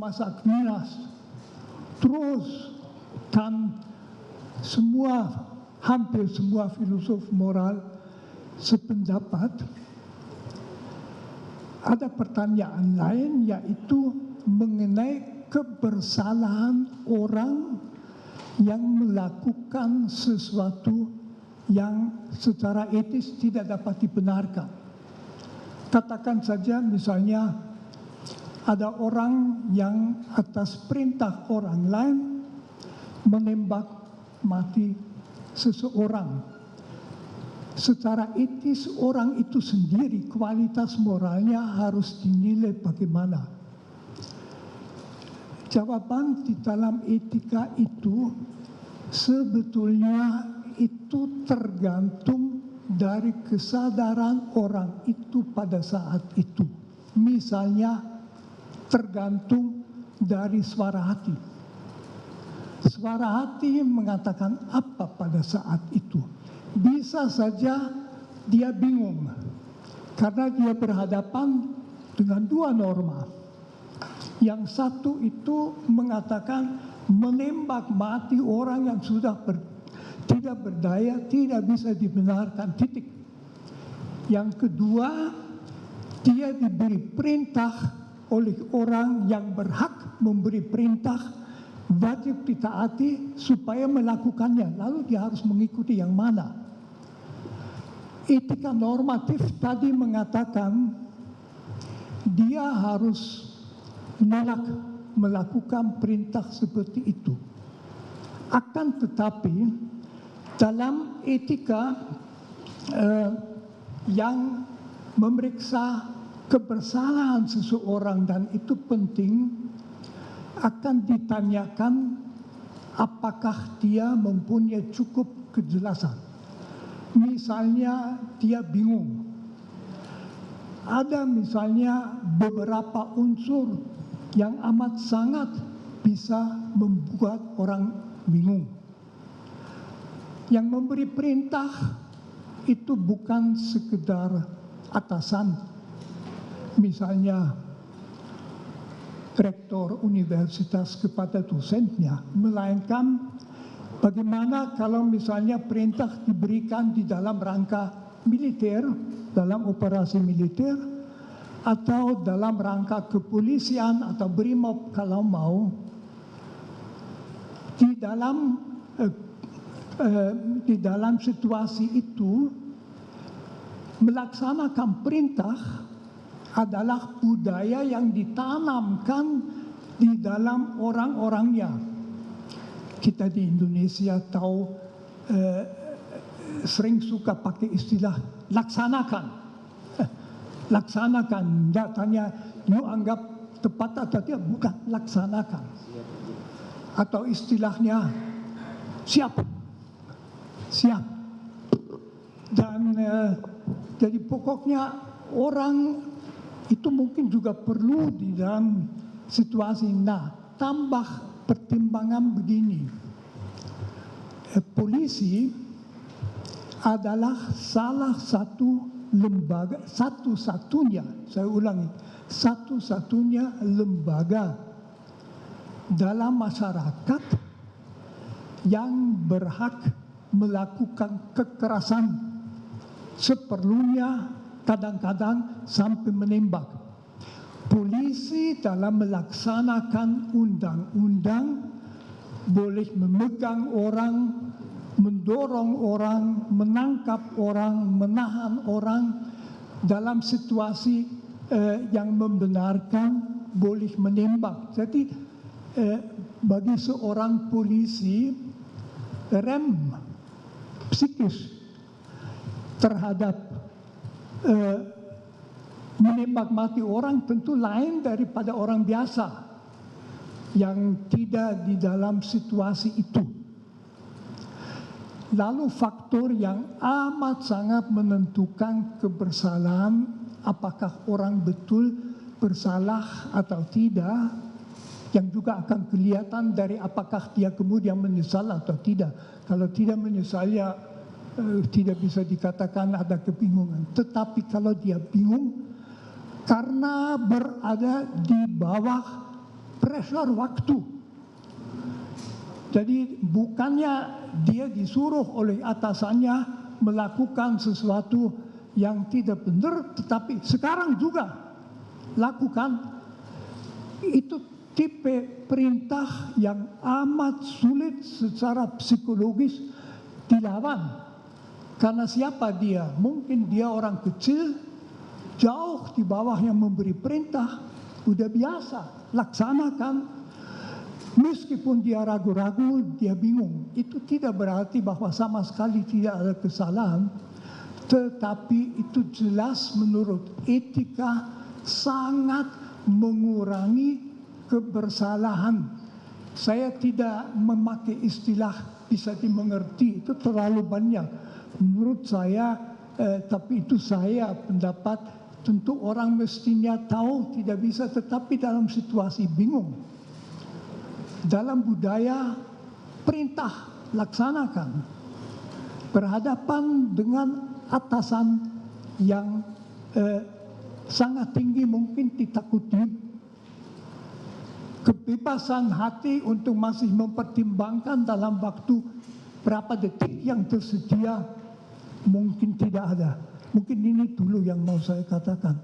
Thomas Aquinas, terus kan hampir semua filosof moral sependapat. Ada pertanyaan lain, yaitu mengenai kebersalahan orang yang melakukan sesuatu yang secara etis tidak dapat dibenarkan. Katakan saja misalnya ada orang yang atas perintah orang lain menembak mati seseorang. Secara etis orang itu sendiri kualitas moralnya harus dinilai bagaimana. Jawaban di dalam etika itu sebetulnya itu tergantung dari kesadaran orang itu pada saat itu. Misalnya tergantung dari suara hati. Suara hati mengatakan apa pada saat itu? Bisa saja dia bingung karena dia berhadapan dengan dua norma. Yang satu itu mengatakan menembak mati orang yang sudah tidak berdaya, tidak bisa dibenarkan, titik. Yang kedua, dia diberi perintah oleh orang yang berhak memberi perintah, wajib ditaati supaya melakukannya, lalu dia harus mengikuti yang mana. Etika normatif tadi mengatakan dia harus melakukan perintah seperti itu. Akan tetapi dalam etika yang memeriksa kebersalahan seseorang, dan itu penting, akan ditanyakan apakah dia mempunyai cukup kejelasan. Misalnya dia bingung. Ada misalnya beberapa unsur yang amat sangat bisa membuat orang bingung. Yang memberi perintah itu bukan sekedar atasan. Misalnya rektor universitas kepada dosennya, melainkan bagaimana kalau misalnya perintah diberikan di dalam rangka militer, dalam operasi militer, atau dalam rangka kepolisian atau BRIMOB kalau mau. Di dalam situasi itu, melaksanakan perintah adalah budaya yang ditanamkan di dalam orang-orangnya. Kita di Indonesia tahu sering suka pakai istilah laksanakan. Laksanakan, tidak tanya you anggap tepat atau tidak, bukan, laksanakan. Atau istilahnya siap. Dan jadi pokoknya orang itu mungkin juga perlu di dalam situasi. Nah, tambah pertimbangan begini. Polisi adalah salah satu lembaga, satu-satunya lembaga dalam masyarakat yang berhak melakukan kekerasan seperlunya, kadang-kadang sampai menembak. Polisi dalam melaksanakan undang-undang boleh memegang orang, mendorong orang, menangkap orang, menahan orang dalam situasi yang membenarkan, boleh menembak. Jadi bagi seorang polisi, rem psikis terhadap menembak mati orang tentu lain daripada orang biasa yang tidak di dalam situasi itu. Lalu faktor yang amat sangat menentukan kebersalahan, apakah orang betul bersalah atau tidak, yang juga akan kelihatan dari apakah dia kemudian menyesal atau tidak. Kalau tidak menyesal, ya tidak bisa dikatakan ada kebingungan. Tetapi kalau dia bingung karena berada di bawah pressure waktu. Jadi bukannya dia disuruh oleh atasannya melakukan sesuatu yang tidak benar, tetapi sekarang juga lakukan. Itu tipe perintah yang amat sulit secara psikologis dilawan. Karena siapa dia? Mungkin dia orang kecil, jauh di bawah yang memberi perintah, udah biasa, laksanakan. Meskipun dia ragu-ragu, dia bingung. Itu tidak berarti bahwa sama sekali tidak ada kesalahan. Tetapi itu jelas menurut etika sangat mengurangi kebersalahan. Saya tidak memakai istilah bisa dimengerti, itu terlalu banyak. Menurut saya, tapi itu saya pendapat, tentu orang mestinya tahu tidak bisa, tetapi dalam situasi bingung. Dalam budaya perintah laksanakan, berhadapan dengan atasan yang sangat tinggi mungkin ditakuti, kebebasan hati untuk masih mempertimbangkan dalam waktu berapa detik yang tersedia mungkin tidak ada. Mungkin ini dulu yang mau saya katakan.